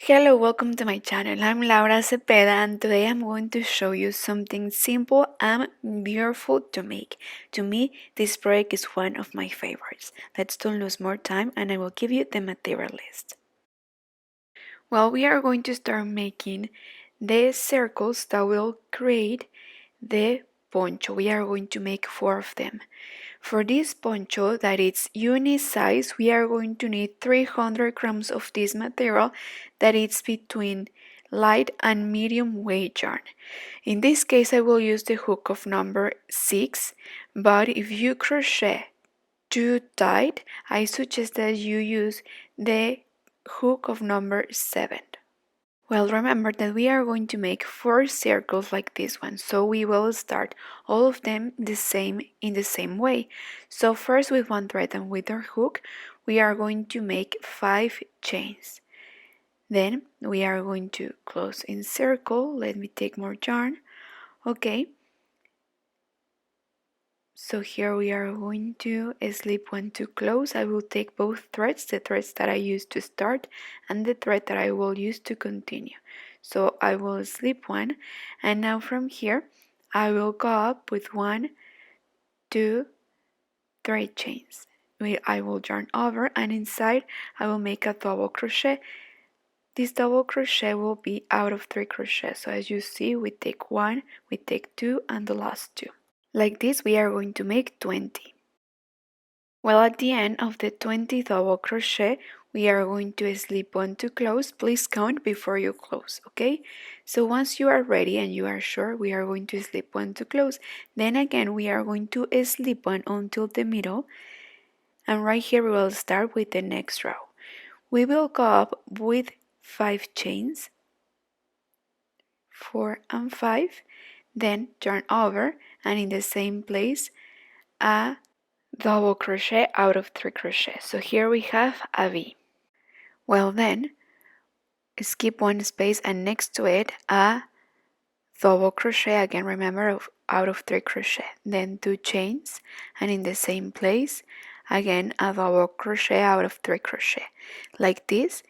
Hello, welcome to my channel. I'm Laura Cepeda and today I'm going to show you something simple and beautiful to make. To me, this project is one of my favorites. Let's don't lose more time and I will give you the material list. Well, we are going to start making the circles that will create the poncho. We are going to make 4 of them. For this poncho that is uni-size, we are going to need 300 grams of this material that is between light and medium weight yarn. In this case, I will use the hook of number 6, but if you crochet too tight, I suggest that you use the hook of number 7. Well, remember that we are going to make 4 circles like this one, so we will start all of them in the same way. So first with one thread and with our hook, we are going to make 5 chains. Then we are going to close in circle. Let me take more yarn. Okay. So here we are going to slip one to close. I will take both threads, the threads that I used to start and the thread that I will use to continue. So I will slip one, and now from here I will go up with 1, 2, 3 chains. I will yarn over, and inside I will make a double crochet. This double crochet will be out of 3 crochets. So as you see, we take 1, we take 2, and the last 2. Like this, we are going to make 20. Well, at the end of the 20 double crochet, we are going to slip one to close. Please count before you close, okay? So once you are ready and you are sure, we are going to slip one to close. Then again, we are going to slip one until the middle. And right here, we will start with the next row. We will go up with 5 chains, 4 and 5, then turn over, and in the same place, a double crochet out of 3 crochets. So here we have a V. Well, then skip one space and next to it a double crochet, again remember, out of 3 crochet, then 2 chains, and in the same place again a double crochet out of 3 crochet. Like this,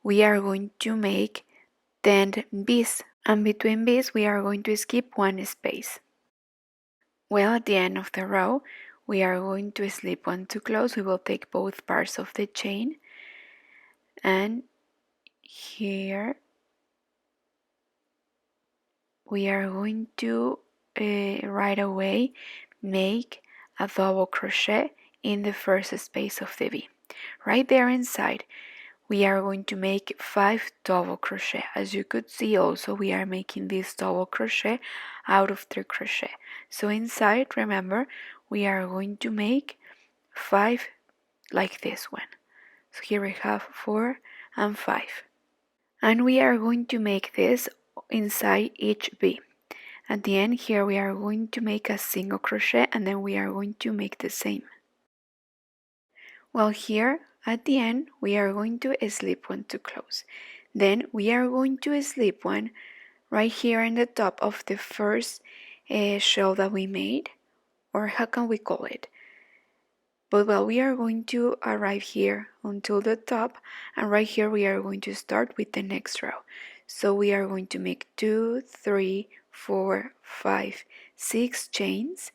we are going to make 10 V's, and between V's we are going to skip one space. Well, at the end of the row, we are going to slip one to close. We will take both parts of the chain, and here we are going to right away make a double crochet in the first space of the V. Right there inside, we are going to make 5 double crochet. As you could see also, we are making this double crochet out of 3 crochet. So inside, remember, we are going to make 5 like this one. So here we have 4 and 5. And we are going to make this inside each V. At the end here we are going to make a single crochet, and then we are going to make the same. Well, here at the end we are going to slip one to close. Then we are going to slip one right here in the top of the first shell that we made, or how can we call it? But well, we are going to arrive here until the top, and right here we are going to start with the next row. So we are going to make 2, 3, 4, 5, 6 chains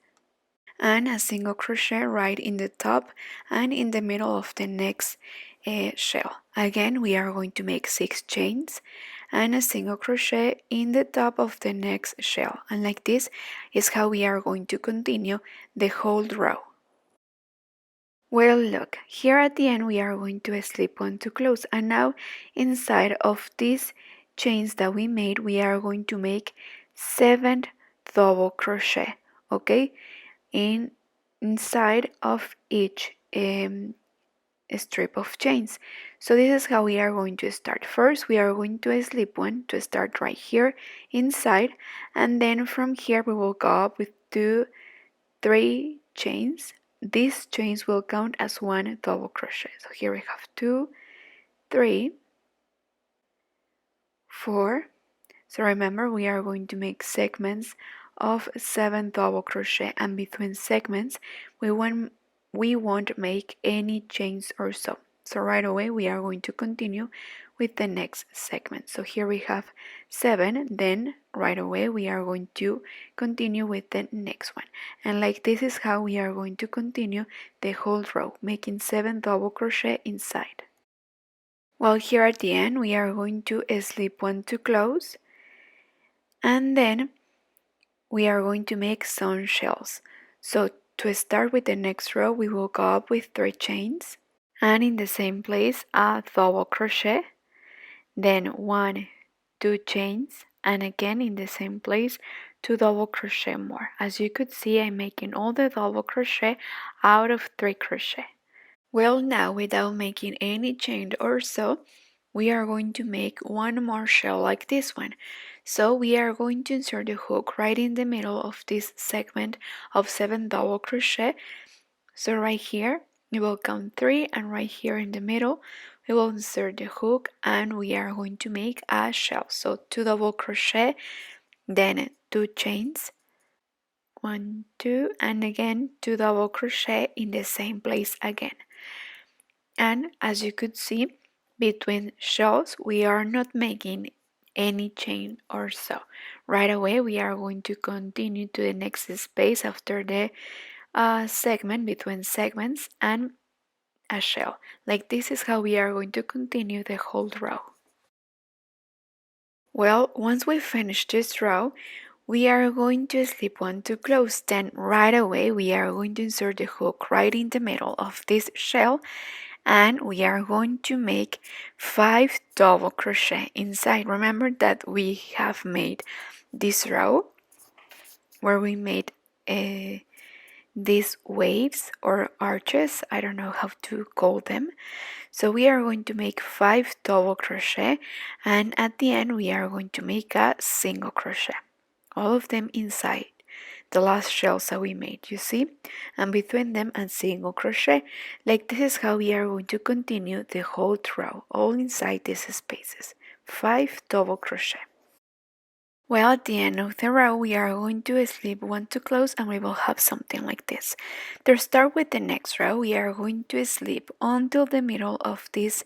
and a single crochet right in the top and in the middle of the next shell. Again, we are going to make 6 chains and a single crochet in the top of the next shell, and like this is how we are going to continue the whole row. Well, look, here at the end we are going to slip one to close, and now inside of these chains that we made we are going to make 7 double crochet, okay, inside of each strip of chains. So this is how we are going to start. First we are going to slip one to start right here inside, and then from here we will go up with 2, 3 chains. These chains will count as 1 double crochet. So here we have 2, 3, 4. So remember, we are going to make segments of 7 double crochet, and between segments we won't make any chains or so. So right away we are going to continue with the next segment. So here we have 7, then right away we are going to continue with the next one. And like this is how we are going to continue the whole row, making 7 double crochet inside. Well, here at the end we are going to slip 1 to close, and then we are going to make some shells. So to start with the next row, we will go up with 3 chains, and in the same place a double crochet, then 1, 2 chains, and again in the same place 2 double crochet more. As you could see, I'm making all the double crochet out of 3 crochet. Well, now without making any chain or so, we are going to make one more shell like this one. So we are going to insert the hook right in the middle of this segment of 7 double crochet. So right here we will count 3, and right here in the middle we will insert the hook, and we are going to make a shell. So 2 double crochet, then 2 chains, 1, 2, and again 2 double crochet in the same place again. And as you could see, between shells we are not making any chain or so. Right away we are going to continue to the next space after the segment, between segments, and a shell. Like this is how we are going to continue the whole row. Well, once we finish this row, we are going to slip 1 to close. Then right away we are going to insert the hook right in the middle of this shell, and we are going to make 5 double crochet inside. Remember that we have made this row where we made these waves or arches, I don't know how to call them. So we are going to make 5 double crochet, and at the end we are going to make a single crochet, all of them inside the last shells that we made, you see, and between them a single crochet. Like this is how we are going to continue the whole row, all inside these spaces, 5 double crochet. Well, at the end of the row we are going to slip 1 to close, and we will have something like this. To start with the next row, we are going to slip until the middle of these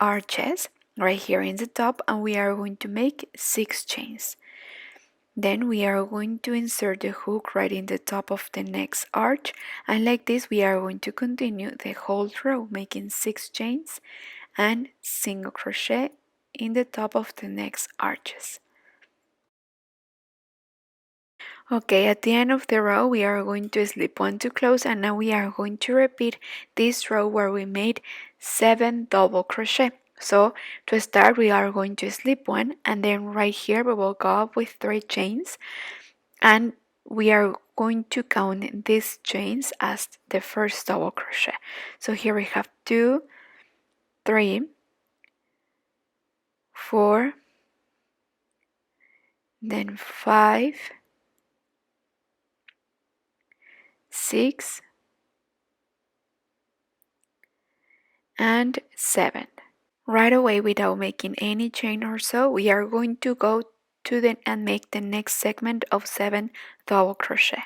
arches right here in the top, and we are going to make 6 chains. Then we are going to insert the hook right in the top of the next arch, and like this we are going to continue the whole row, making 6 chains and single crochet in the top of the next arches. Okay, at the end of the row we are going to slip 1 to close, and now we are going to repeat this row where we made 7 double crochet. So to start we are going to slip 1, and then right here we will go up with 3 chains, and we are going to count these chains as the first double crochet. So here we have 2, 3, 4, then 5, 6, and 7. Right away, without making any chain or so, we are going to go to and make the next segment of 7 double crochet.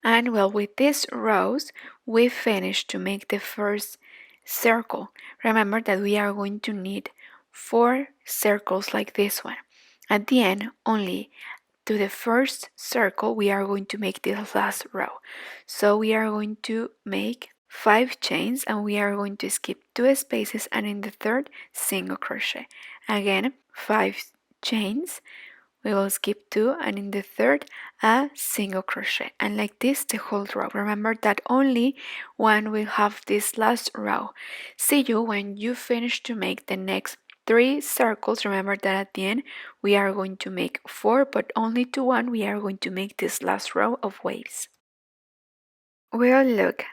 And well, with these rows we finished to make the first circle. Remember that we are going to need 4 circles like this one. At the end, only to the first circle we are going to make this last row. So we are going to make 5 chains, and we are going to skip 2 spaces, and in the third single crochet. Again 5 chains, we will skip 2, and in the third a single crochet, and like this the whole row. Remember that only one will have this last row. See you when you finish to make the next 3 circles. Remember that at the end we are going to make 4, but only to one we are going to make this last row of waves. Well, look,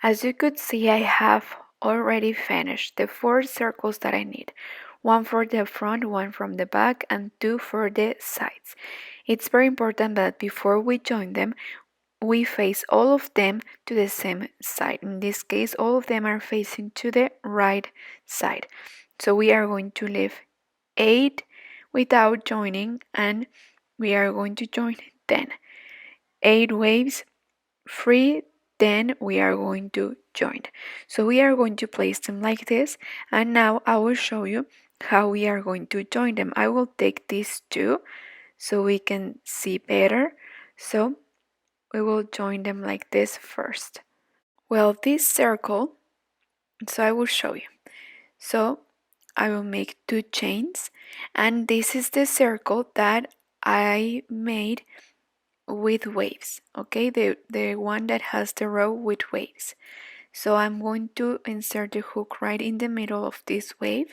as you could see, I have already finished the 4 circles that I need. 1 for the front, 1 from the back, and 2 for the sides. It's very important that before we join them, we face all of them to the same side. In this case, all of them are facing to the right side. So we are going to leave 8 without joining, and we are going to join 10. 8 waves free, then we are going to joined. So we are going to place them like this, and now I will show you how we are going to join them. I will take these two so we can see better. So we will join them like this first. Well, this circle, so I will show you. So I will make 2 chains, and this is the circle that I made with waves, okay, the one that has the row with waves. So I'm going to insert the hook right in the middle of this wave,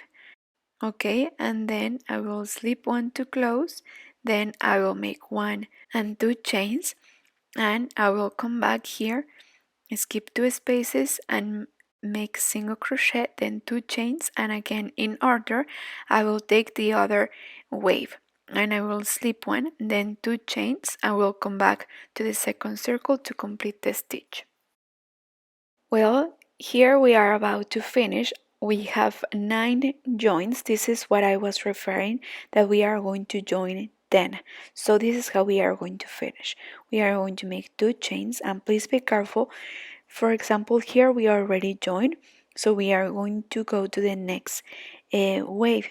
okay, and then I will slip one to close, then I will make 1 and 2 chains, and I will come back here, skip 2 spaces and make single crochet, then 2 chains, and again in order I will take the other wave and I will slip 1, then 2 chains. I will come back to the second circle to complete the stitch. Well, here we are about to finish. We have 9 joins. This is what I was referring, that we are going to join 10. So this is how we are going to finish. We are going to make 2 chains, and please be careful. For example, here we already joined, so we are going to go to the next wave.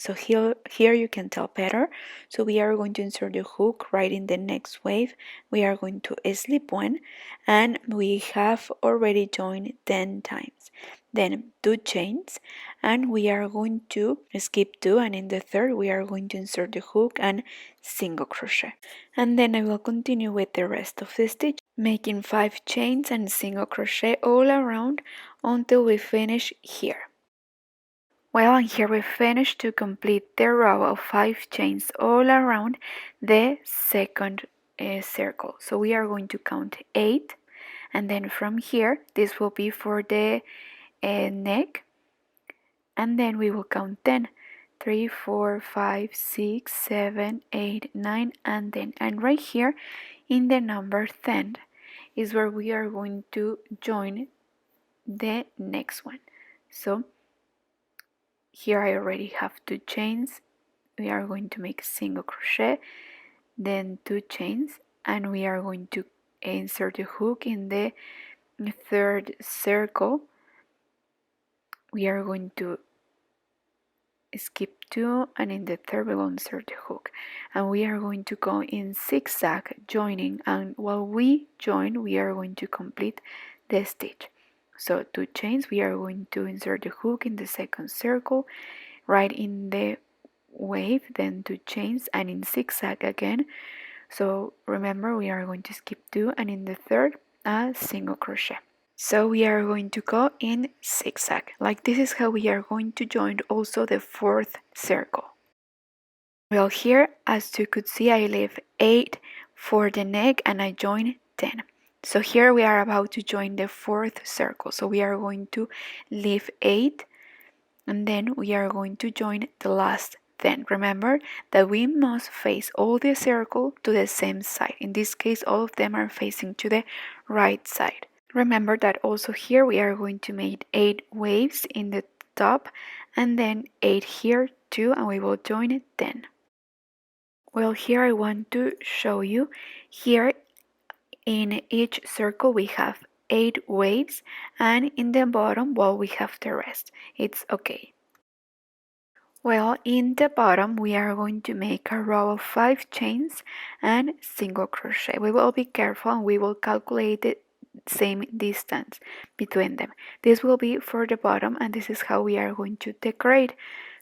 So here you can tell better. So we are going to insert the hook right in the next wave. We are going to slip 1, and we have already joined 10 times. Then 2 chains, and we are going to skip 2, and in the third we are going to insert the hook and single crochet. And then I will continue with the rest of the stitch, making 5 chains and single crochet all around until we finish here. Well, and here we finished to complete the row of 5 chains all around the second circle. So we are going to count 8, and then from here this will be for the neck, and then we will count 10. 3, 4, 5, 6, 7, 8, 9, and right here in the number 10 is where we are going to join the next one. So here I already have 2 chains. We are going to make a single crochet, then 2 chains, and we are going to insert the hook in the third circle. We are going to skip 2, and in the third we will insert the hook, and we are going to go in zigzag joining, and while we join we are going to complete the stitch. So 2 chains, we are going to insert the hook in the second circle right in the wave, then 2 chains, and in zigzag again. So remember, we are going to skip 2, and in the third a single crochet. So we are going to go in zigzag. Like this is how we are going to join also the fourth circle. Well, here as you could see, I leave 8 for the neck and I join 10. So here we are about to join the fourth circle. So we are going to leave 8, and then we are going to join the last 10. Remember that we must face all the circle to the same side. In this case, all of them are facing to the right side. Remember that also here we are going to make 8 waves in the top, and then 8 here too, and we will join 10. Well, here I want to show you, here in each circle we have 8 waves, and in the bottom, well, we have the rest. It's okay. Well, in the bottom we are going to make a row of 5 chains and single crochet. We will be careful and we will calculate the same distance between them. This will be for the bottom, and this is how we are going to decorate.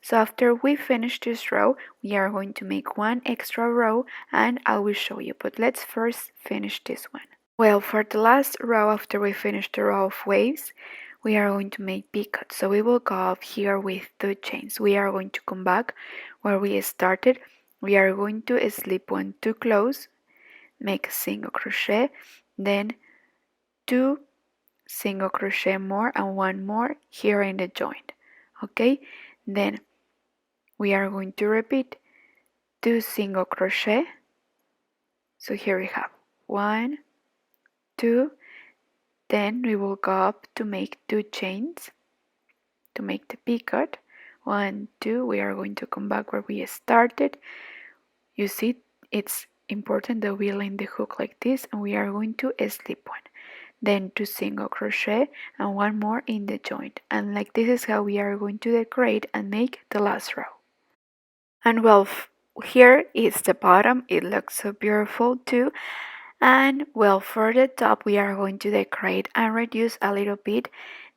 So after we finish this row, we are going to make 1 extra row, and I will show you, but let's first finish this one. Well, for the last row after we finish the row of waves, we are going to make bhooked. So we will go up here with 2 chains. We are going to come back where we started. We are going to slip 1 to close, make a single crochet, then 2 single crochet more and 1 more here in the joint. Okay, then we are going to repeat 2 single crochet. So here we have 1, 2, then we will go up to make 2 chains to make the bhooked. 1, 2, we are going to come back where we started. You see, it's important that we line the hook like this, and we are going to slip 1. then 2 single crochet, and 1 more in the joint. And like this is how we are going to decorate and make the last row. And well, here is the bottom. It looks so beautiful too. And well, for the top we are going to decorate and reduce a little bit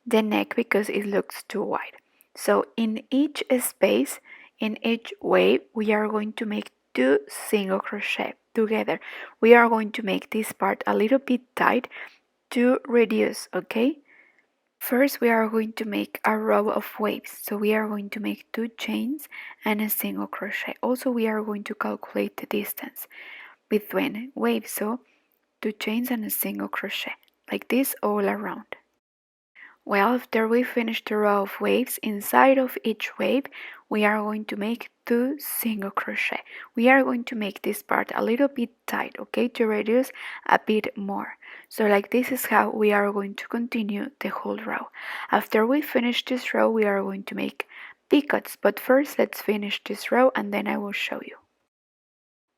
the neck because it looks too wide. So in each space, in each wave, we are going to make 2 single crochet together. We are going to make this part a little bit tight to reduce, okay? First, we are going to make a row of waves. So we are going to make 2 chains and a single crochet. Also, we are going to calculate the distance between waves. So 2 chains and a single crochet, like this all around. Well, after we finish the row of waves, inside of each wave, we are going to make 2 single crochet. We are going to make this part a little bit tight, okay, to reduce a bit more. So like this is how we are going to continue the whole row. After we finish this row, we are going to make picots, but first let's finish this row and then I will show you.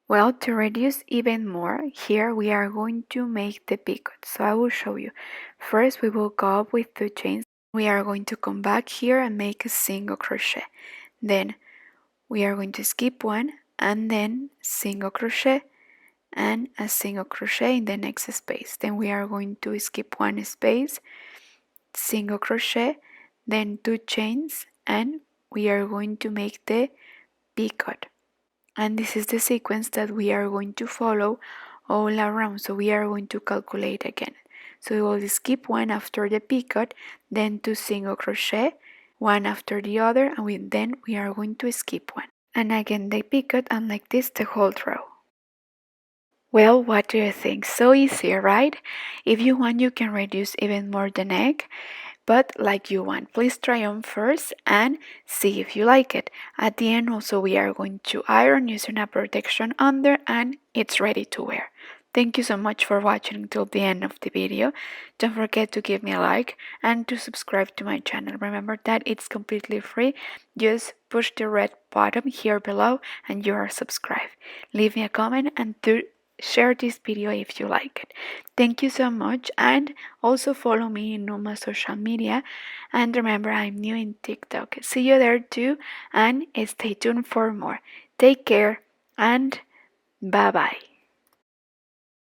Well, to reduce even more, here we are going to make the picot. So I will show you. First, we will go up with 2 chains. We are going to come back here and make a single crochet. Then we are going to skip 1 and then single crochet and a single crochet in the next space. Then we are going to skip 1 space, single crochet, then 2 chains, and we are going to make the picot. And this is the sequence that we are going to follow all around. So we are going to calculate again. So we will skip 1 after the picot, then 2 single crochet, 1 after the other, and then we are going to skip 1. And again the picot, and like this the whole row. Well, what do you think? So easy, right? If you want, you can reduce even more the neck, but like you want. Please try on first and see if you like it. At the end also we are going to iron using a protection under and it's ready to wear. Thank you so much for watching until the end of the video. Don't forget to give me a like and to subscribe to my channel. Remember that it's completely free. Just push the red button here below and you are subscribed. Leave me a comment and share this video if you like it. Thank you so much, and also follow me in Numa social media, and remember I'm new in TikTok. See you there too, and stay tuned for more. Take care and bye bye.